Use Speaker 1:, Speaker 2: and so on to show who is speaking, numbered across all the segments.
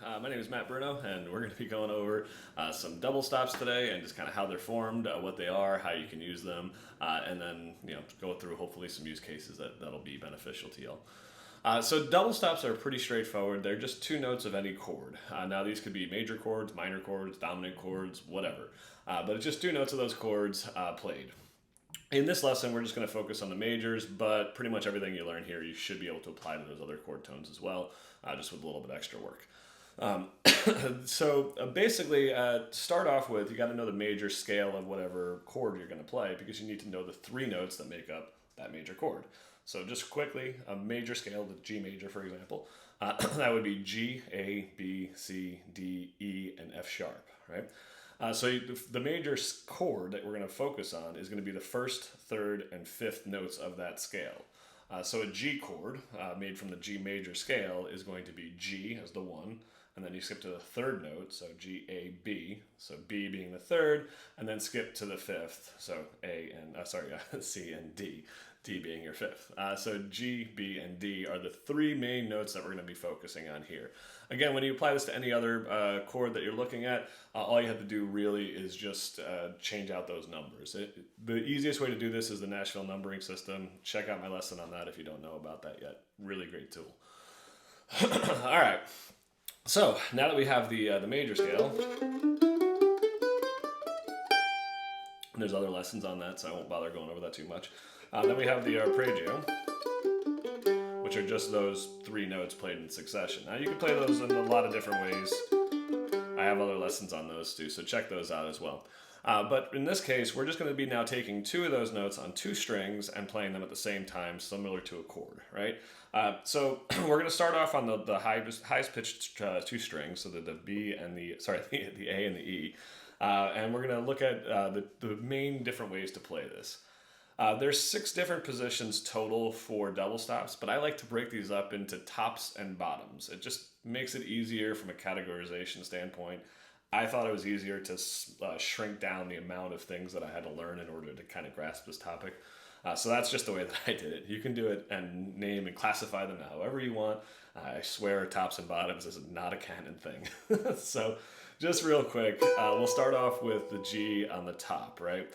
Speaker 1: Hello, my name is Matt Bruno, and we're going to be going over some double stops today and just kind of how they're formed, what they are, how you can use them, and then go through hopefully some use cases that'll be beneficial to y'all. So double stops are pretty straightforward. They're just two notes of any chord. Now these could be major chords, minor chords, dominant chords, whatever. But it's just two notes of those chords played. In this lesson, we're just going to focus on the majors, but pretty much everything you learn here, you should be able to apply to those other chord tones as well, just with a little bit extra work. So basically, start off with, you got to know the major scale of whatever chord you're going to play, because you need to know the three notes that make up that major chord. So just quickly, a major scale, the G major, for example, that would be G, A, B, C, D, E, and F sharp, right? So the major chord that we're going to focus on is going to be the first, third, and fifth notes of that scale. So a G chord made from the G major scale is going to be G as the one, and then you skip to the third note, so G, A, B, so B being the third, and then skip to the fifth, so C and D, D being your fifth. So G, B, and D are the three main notes that we're going to be focusing on here. Again, when you apply this to any other chord that you're looking at, all you have to do really is just change out those numbers. The easiest way to do this is the Nashville numbering system. Check out my lesson on that if you don't know about that yet. Really great tool. All right. So now that we have the major scale, there's other lessons on that, so I won't bother going over that too much. Then we have the arpeggio, which are just those three notes played in succession. Now you can play those in a lot of different ways. I have other lessons on those too, so check those out as well. But in this case, we're just going to be now taking two of those notes on two strings and playing them at the same time, similar to a chord, right? So we're going to start off on the highest pitched two strings, so the B and the A and the E, and we're going to look at the main different ways to play this. There's 6 different positions total for double stops, but I like to break these up into tops and bottoms. It just makes it easier from a categorization standpoint. I thought it was easier to shrink down the amount of things that I had to learn in order to kind of grasp this topic. So that's just the way that I did it. You can do it and name and classify them however you want. I swear tops and bottoms is not a canon thing. So just real quick, we'll start off with the G on the top, right?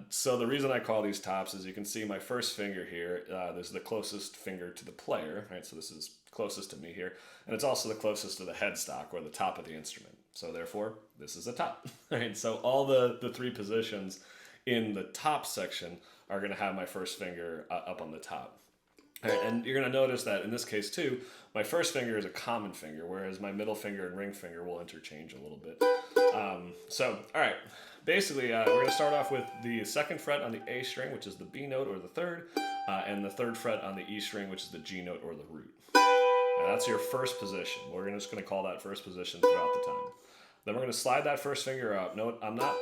Speaker 1: So the reason I call these tops is you can see my first finger here. This is the closest finger to the player, right? So this is closest to me here. And it's also the closest to the headstock or the top of the instrument. So therefore, this is a top, right? So all the three positions in the top section are going to have my first finger up on the top. All right, and you're going to notice that in this case too, my first finger is a common finger, whereas my middle finger and ring finger will interchange a little bit. All right, basically we're going to start off with the second fret on the A string, which is the B note or the third, and the third fret on the E string, which is the G note or the root. Now that's your first position. We're just going to call that first position throughout the time. Then we're going to slide that first finger up. Note, I'm not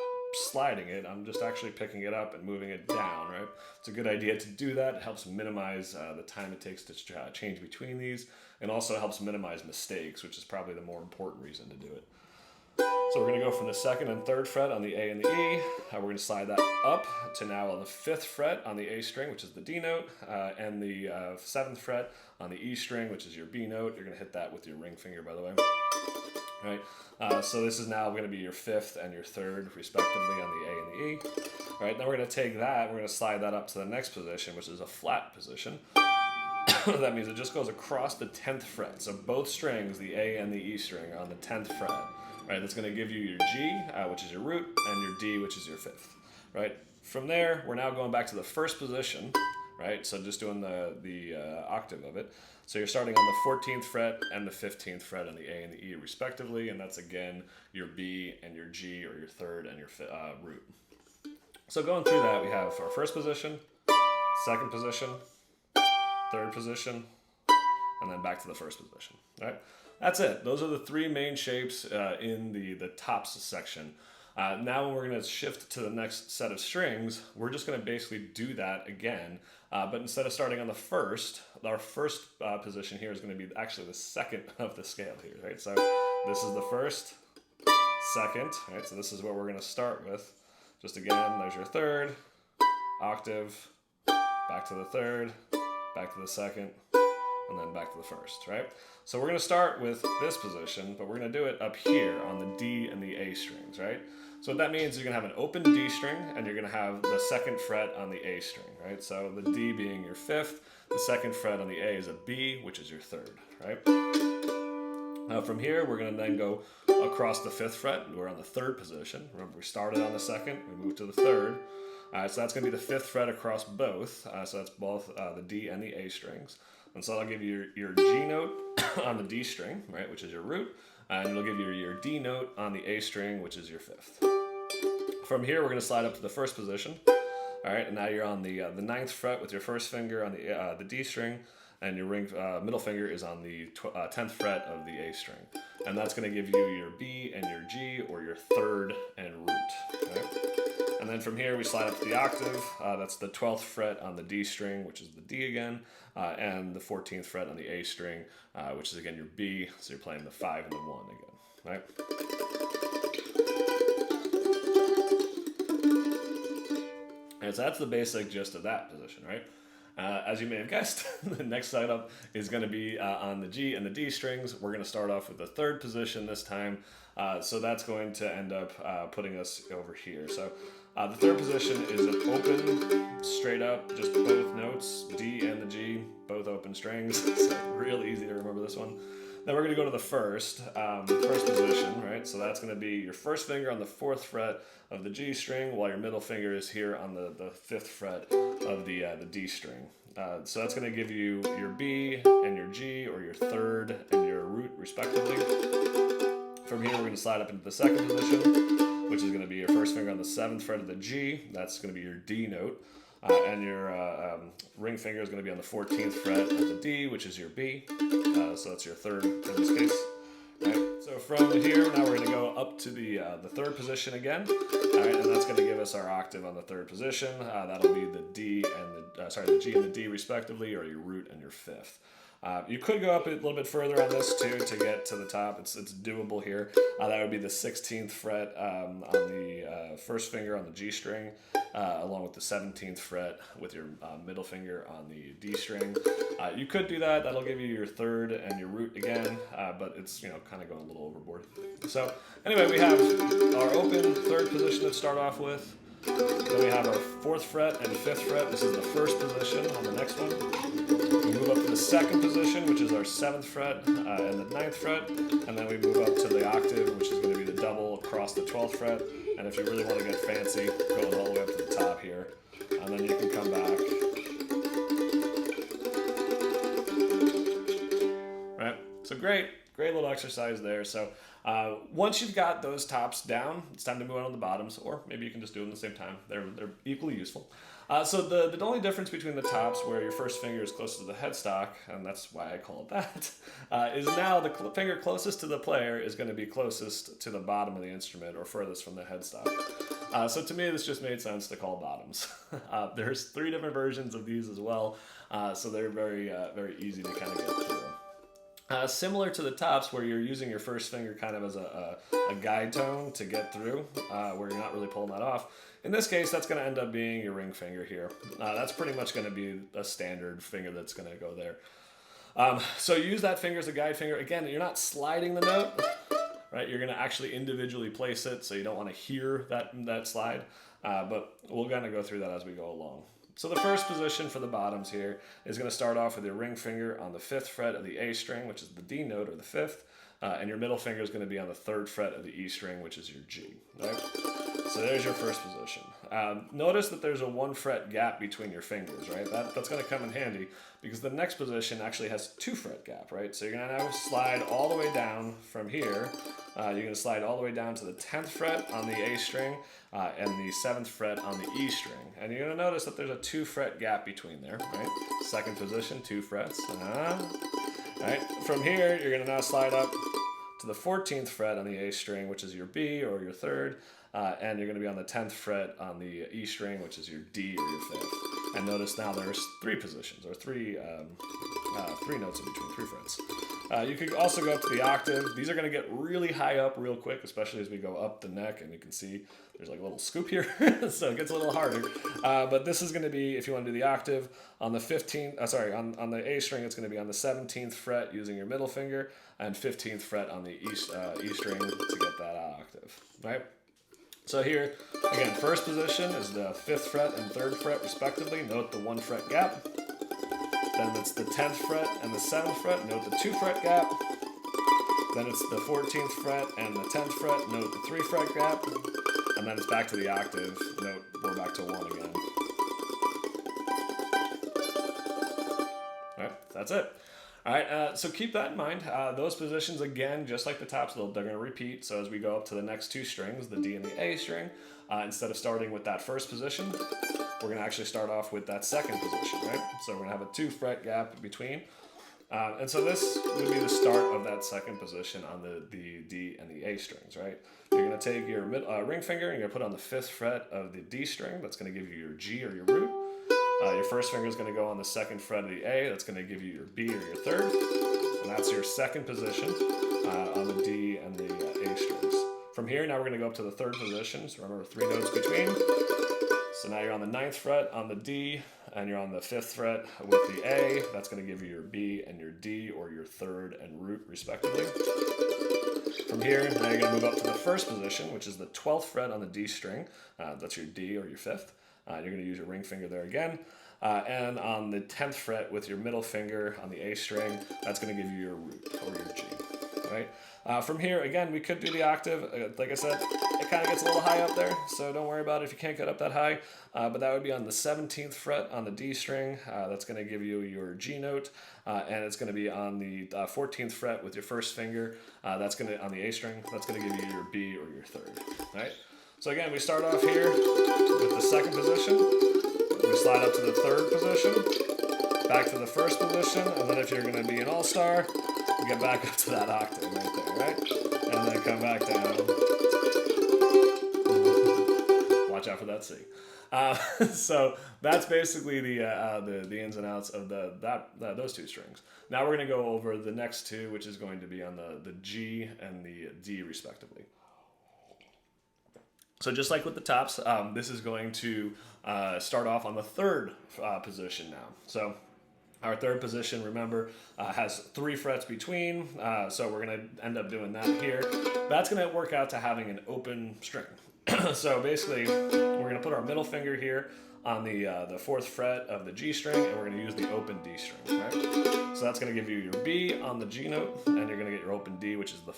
Speaker 1: sliding it, I'm just actually picking it up and moving it down, right? It's a good idea to do that. It helps minimize the time it takes to change between these, and also helps minimize mistakes, which is probably the more important reason to do it. So we're going to go from the second and third fret on the A and the E. We're going to slide that up to now on the fifth fret on the A string, which is the D note, and the seventh fret on the E string, which is your B note. You're going to hit that with your ring finger, by the way. Right, so this is now going to be your fifth and your third, respectively, on the A and the E. All right, now we're going to take that, we're going to slide that up to the next position, which is a flat position. That means it just goes across the 10th fret. So both strings, the A and the E string, are on the 10th fret. Right, that's going to give you your G, which is your root, and your D, which is your fifth. Right, from there, we're now going back to the first position. Right, so just doing the octave of it. So you're starting on the 14th fret and the 15th fret on the A and the E respectively, and that's again your B and your G, or your third and your root. So going through that, we have our first position, second position, third position, and then back to the first position. All right, that's it. Those are the three main shapes in the tops section. Now when we're going to shift to the next set of strings, we're just going to basically do that again, but instead of starting on the first, our first position here is going to be actually the second of the scale here, right? So this is the first, second, right? So this is what we're going to start with. Just again, there's your third, octave, back to the third, back to the second, and then back to the first, right? So we're going to start with this position, but we're going to do it up here on the D and the A strings, right? So what that means is you're going to have an open D string, and you're going to have the second fret on the A string, right? So the D being your fifth, the second fret on the A is a B, which is your third, right? Now from here, we're going to then go across the fifth fret. We're on the third position. Remember, we started on the second, we moved to the third. So that's going to be the fifth fret across both. So that's both the D and the A strings. And so that'll give you your G note on the D string, right, which is your root. And it'll give you your D note on the A string, which is your fifth. From here, we're going to slide up to the first position. All right, and now you're on the ninth fret with your first finger on the D string, and your middle finger is on the 10th fret of the A string. And that's going to give you your B and your G, or your third and root. Right? And then from here, we slide up to the octave. That's the 12th fret on the D string, which is the D again, and the 14th fret on the A string, which is again your B, so you're playing the 5 and the 1 again, right? And so that's the basic gist of that position, right? As you may have guessed, the next setup is going to be on the G and the D strings. We're going to start off with the third position this time, so that's going to end up putting us over here. So the third position is an open, straight up, just both notes, D and the G, both open strings, so really easy to remember this one. Then we're going to go to the first position, right? So that's going to be your first finger on the 4th fret of the G string, while your middle finger is here on the 5th fret of the D string. So that's going to give you your B and your G, or your third and your root, respectively. From here, we're going to slide up into the second position, which is going to be your first finger on the 7th fret of the G. That's going to be your D note. And your ring finger is going to be on the 14th fret of the D, which is your B. So that's your third in this case. All right. So from here, now we're going to go up to the third position again. All right, and that's going to give us our octave on the third position. That'll be the D and the G and the D respectively, or your root and your fifth. You could go up a little bit further on this too to get to the top. It's doable here. That would be the 16th fret on the first finger on the G string, along with the 17th fret with your middle finger on the D string. You could do that. That'll give you your third and your root again, but it's kind of going a little overboard. So anyway, we have our open third position to start off with. Then we have our 4th fret and 5th fret. This is the first position on the next one. We move up to the second position, which is our 7th fret and the 9th fret. And then we move up to the octave, which is going to be the double across the 12th fret. And if you really want to get fancy, go all the way up to the top here. And then you can come back. Right? So great little exercise there. So once you've got those tops down, it's time to move on to the bottoms, or maybe you can just do them at the same time. They're equally useful. So the only difference between the tops, where your first finger is closest to the headstock, and that's why I call it that, is now the finger closest to the player is going to be closest to the bottom of the instrument, or furthest from the headstock. So to me, this just made sense to call bottoms. There's 3 different versions of these as well, so they're very easy to kind of get through. Similar to the tops, where you're using your first finger kind of as a guide tone to get through, where you're not really pulling that off. In this case, that's going to end up being your ring finger here. That's pretty much going to be a standard finger that's going to go there. So use that finger as a guide finger. Again, you're not sliding the note, right? You're going to actually individually place it, so you don't want to hear that slide. But we'll kind of go through that as we go along. So the first position for the bottoms here is going to start off with your ring finger on the 5th fret of the A string, which is the D note, or the 5th, and your middle finger is going to be on the 3rd fret of the E string, which is your G. Right? So there's your first position. Notice that there's a 1 fret gap between your fingers, right? That's going to come in handy, because the next position actually has 2 fret gap, right? So you're going to now slide all the way down from here. You're going to slide all the way down to the 10th fret on the A string, and the 7th fret on the E string. And you're going to notice that there's a 2 fret gap between there, right? Second position, 2 frets. All right. From here, you're going to now slide up to the 14th fret on the A string, which is your B, or your third, and you're going to be on the 10th fret on the E string, which is your D, or your 5th. And notice now there's 3 positions, or 3 notes in between, 3 frets. You could also go up to the octave. These are going to get really high up real quick, especially as we go up the neck, and you can see there's like a little scoop here, so it gets a little harder. But this is going to be, if you want to do the octave, on the 15th, on the A string, it's going to be on the 17th fret using your middle finger, and 15th fret on the E string to get that octave, right? So here, again, first position is the 5th fret and 3rd fret respectively. Note the 1 fret gap. Then it's the 10th fret and the 7th fret. Note the 2 fret gap. Then it's the 14th fret and the 10th fret. Note the 3 fret gap. And then it's back to the octave. Note we're back to 1 again. All right, that's it. All right, so keep that in mind. Those positions, again, just like the tops, they're going to repeat. So as we go up to the next 2 strings, the D and the A string, instead of starting with that first position, we're going to actually start off with that second position, right? So we're going to have a 2 fret gap between. And so this would be the start of that second position on the D and the A strings, right? You're going to take your ring finger and you're going to put on the 5th fret of the D string. That's going to give you your G or your root. Your first finger is going to go on the 2nd fret of the A. That's going to give you your B or your 3rd. And that's your second position on the D and the A strings. From here, now we're going to go up to the 3rd position. So remember, 3 notes between. So now you're on the 9th fret on the D, and you're on the 5th fret with the A. That's going to give you your B and your D, or your 3rd and root, respectively. From here, now you're going to move up to the first position, which is the 12th fret on the D string. That's your D or your 5th. You're going to use your ring finger there again. And on the 10th fret with your middle finger on the A string, that's going to give you your root or your G. Right? From here, again, we could do the octave. Like I said, it kind of gets a little high up there, so don't worry about it if you can't get up that high. But that would be on the 17th fret on the D string. That's going to give you your G note. And it's going to be on the 14th fret with your first finger. That's going to, on the A string, that's going to give you your B or your 3rd. Right? So again, we start off here with the second position. We slide up to the 3rd position, back to the first position, and then if you're going to be an all-star, you get back up to that octave right there, right? And then come back down. Watch out for that C. So that's basically the ins and outs of those 2 strings. Now we're going to go over the next 2, which is going to be on the G and the D respectively. So just like with the tops, this is going to start off on the 3rd position now. So our 3rd position, remember, has 3 frets between, so we're going to end up doing that here. That's going to work out to having an open string. So basically, we're going to put our middle finger here on the 4th fret of the G string, and we're going to use the open D string, right? So that's going to give you your B on the G note, and you're going to get your open D, which is the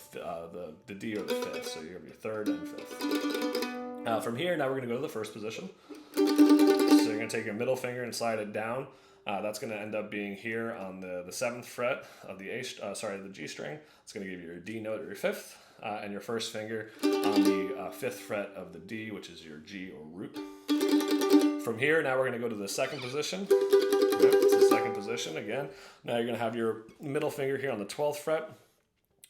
Speaker 1: D or the 5th. So you have your 3rd and 5th. From here, now we're going to go to the first position. So you're going to take your middle finger and slide it down. That's going to end up being here on the 7th fret of the G string. It's going to give you your D note or your 5th, and your first finger on the 5th fret of the D, which is your G or root. From here, now we're going to go to the second position. It's the second position again. Now you're going to have your middle finger here on the 12th fret.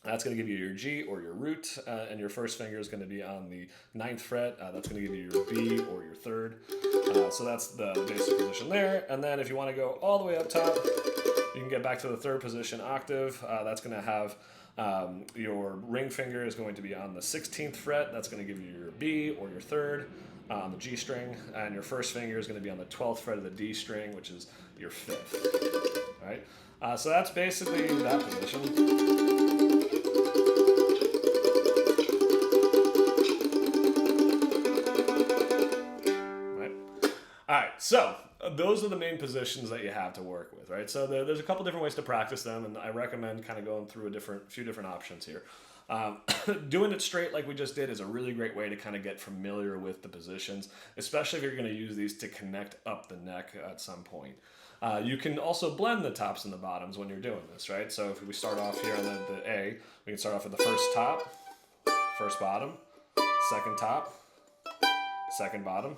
Speaker 1: That's going to give you your G or your root, and your first finger is going to be on the 9th fret. That's going to give you your B or your 3rd. So that's the basic position there. And then if you want to go all the way up top, you can get back to the 3rd position octave. That's going to have your ring finger is going to be on the 16th fret. That's going to give you your B or your 3rd on the G string. And your first finger is going to be on the 12th fret of the D string, which is your 5th. All right? So that's basically that position. So those are the main positions that you have to work with, right? So there's a couple different ways to practice them, and I recommend kind of going through a few different options here. Doing it straight like we just did is a really great way to kind of get familiar with the positions, especially if you're going to use these to connect up the neck at some point. You can also blend the tops and the bottoms when you're doing this, right? So if we start off here on the A, we can start off with the first top, first bottom, second top, second bottom,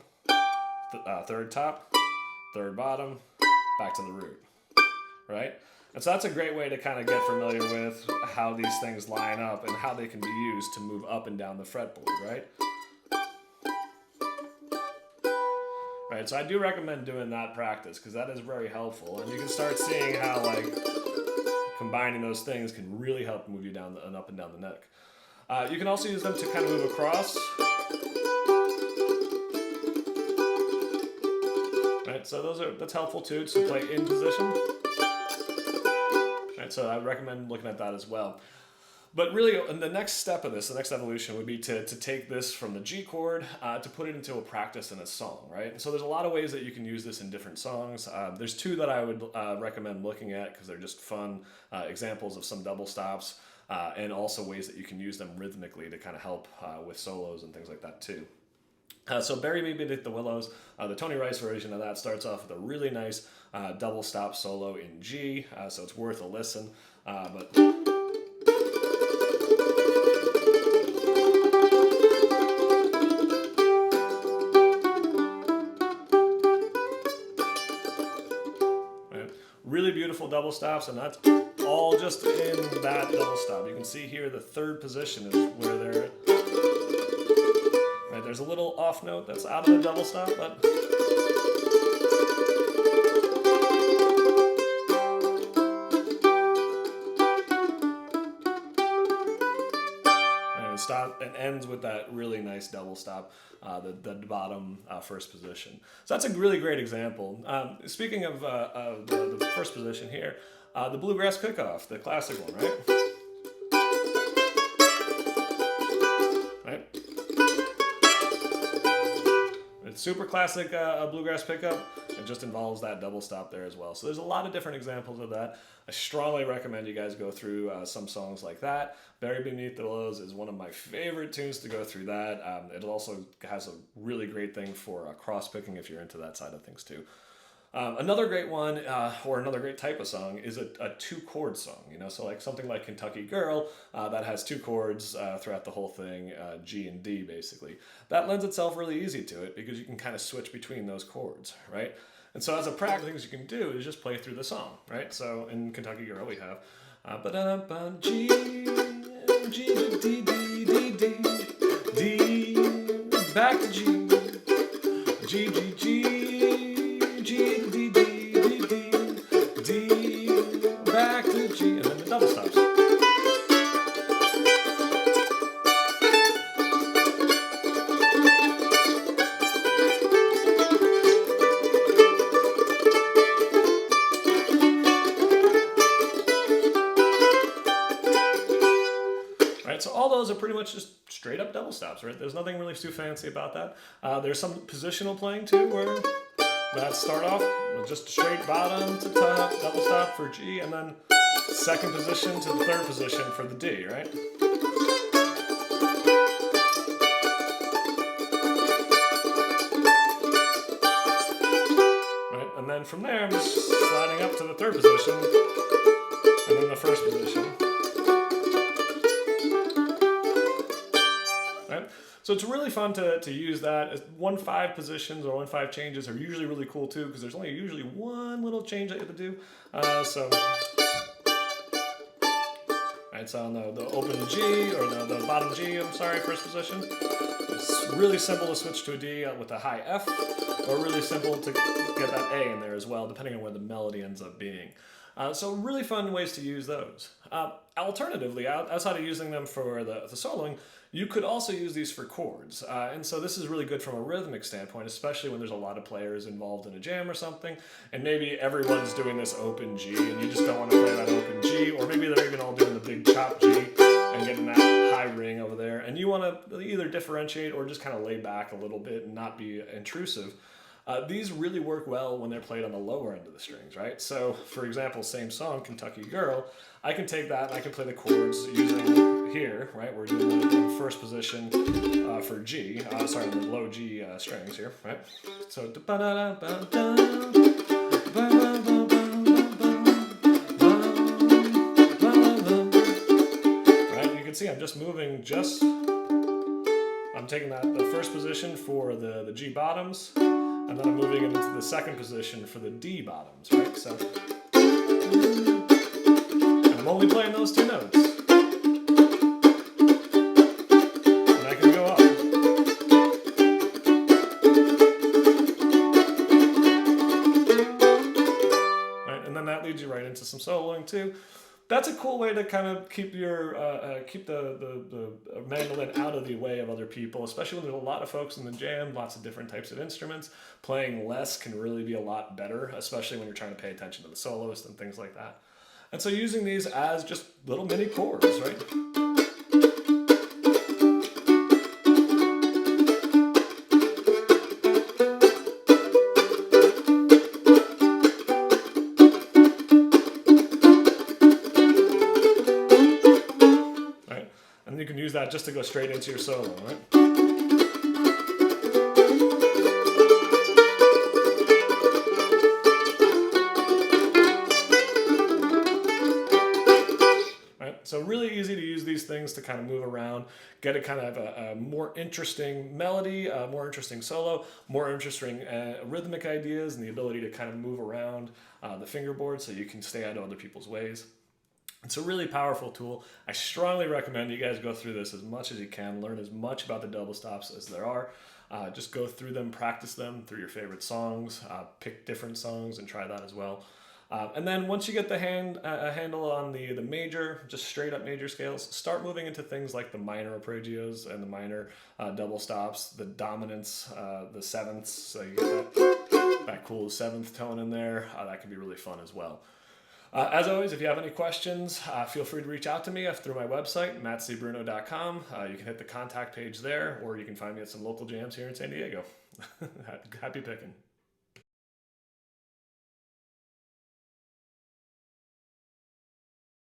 Speaker 1: 3rd top, 3rd bottom, back to the root, right? And so that's a great way to kind of get familiar with how these things line up and how they can be used to move up and down the fretboard, right? Right, so I do recommend doing that practice because that is very helpful, and you can start seeing how, like, combining those things can really help move you down and up and down the neck. You can also use them to kind of move across. Right, so that's helpful too, to play in position. Right, so I recommend looking at that as well. But really, the next step of this, the next evolution would be to take this from the G chord to put it into a practice in a song, right? So there's a lot of ways that you can use this in different songs. There's two that I would recommend looking at because they're just fun examples of some double stops and also ways that you can use them rhythmically to kind of help with solos and things like that too. So Bury Me Beneath the Willows, the Tony Rice version of that starts off with a really nice double stop solo in G, so it's worth a listen. But really beautiful double stops, and that's all just in that double stop. You can see here the third position is where they're right. There's a little off note that's out of the double stop, but and stop and ends with that really nice double stop, the bottom first position. So that's a really great example. Speaking of the first position here, the Bluegrass Kickoff, the classic one, right? Right. It's super classic bluegrass pickup. It just involves that double stop there as well. So there's a lot of different examples of that. I strongly recommend you guys go through some songs like that. Bury Beneath the Willows is one of my favorite tunes to go through that. It also has a really great thing for cross picking if you're into that side of things too. Another great one, or another great type of song, is a two-chord song. You know, so like something like Kentucky Girl that has two chords throughout the whole thing, G and D basically. That lends itself really easy to it because you can kind of switch between those chords, right? And so as a practice, things you can do is just play through the song, right? So in Kentucky Girl we have G, G, D, D, D, D, D, back to G, G, G, G, G, D, D, D, D, D, back to G, and then the double stops. So all those are pretty much just straight up double stops, right? There's nothing really too fancy about that. There's some positional playing too, where that start off with just straight bottom to top, double stop for G, and then second position to the third position for the D, right? Right, and then from there, I'm just sliding up to the third position, and then the first position. So it's really fun to use that. 1-5 positions or 1-5 changes are usually really cool too because there's only usually one little change that you have to do. Right, so on the open G, or the bottom G, I'm sorry, first position, it's really simple to switch to a D with a high F, or really simple to get that A in there as well, depending on where the melody ends up being. So really fun ways to use those. Alternatively, outside of using them for the soloing, you could also use these for chords. And so this is really good from a rhythmic standpoint, especially when there's a lot of players involved in a jam or something, and maybe everyone's doing this open G, and you just don't want to play that open G, or maybe they're even all doing the big chop G and getting that high ring over there, and you want to either differentiate or just kind of lay back a little bit and not be intrusive. These really work well when they're played on the lower end of the strings, right? So, for example, same song, Kentucky Girl, I can take that and I can play the chords using here, right? We're doing the first position for G, sorry, the low G strings here, right? So, right? You can see I'm just moving I'm taking the first position for the G bottoms, and then I'm moving it into the second position for the D bottoms, right? So, and I'm only playing those two notes. And I can go up. Right, and then that leads you right into some soloing too. that's a cool way to kind of keep your keep the mandolin out of the way of other people, especially when there's a lot of folks in the jam, lots of different types of instruments. Playing less can really be a lot better, especially when you're trying to pay attention to the soloist and things like that. And so using these as just little mini chords, right? And you can use that just to go straight into your solo, right? So really easy to use these things to kind of move around, get a kind of a more interesting melody, a more interesting solo, more interesting rhythmic ideas, and the ability to kind of move around the fingerboard so you can stay out of other people's ways. It's a really powerful tool. I strongly recommend you guys go through this as much as you can, learn as much about the double stops as there are. Just go through them, practice them through your favorite songs, pick different songs and try that as well. And then once you get the handle on the major, just straight up major scales, start moving into things like the minor arpeggios and the minor double stops, the dominants, the sevenths, so you get that cool seventh tone in there. That can be really fun as well. As always, if you have any questions, feel free to reach out to me through my website, mattcbruno.com. You can hit the contact page there, or you can find me at some local jams here in San Diego. Happy picking.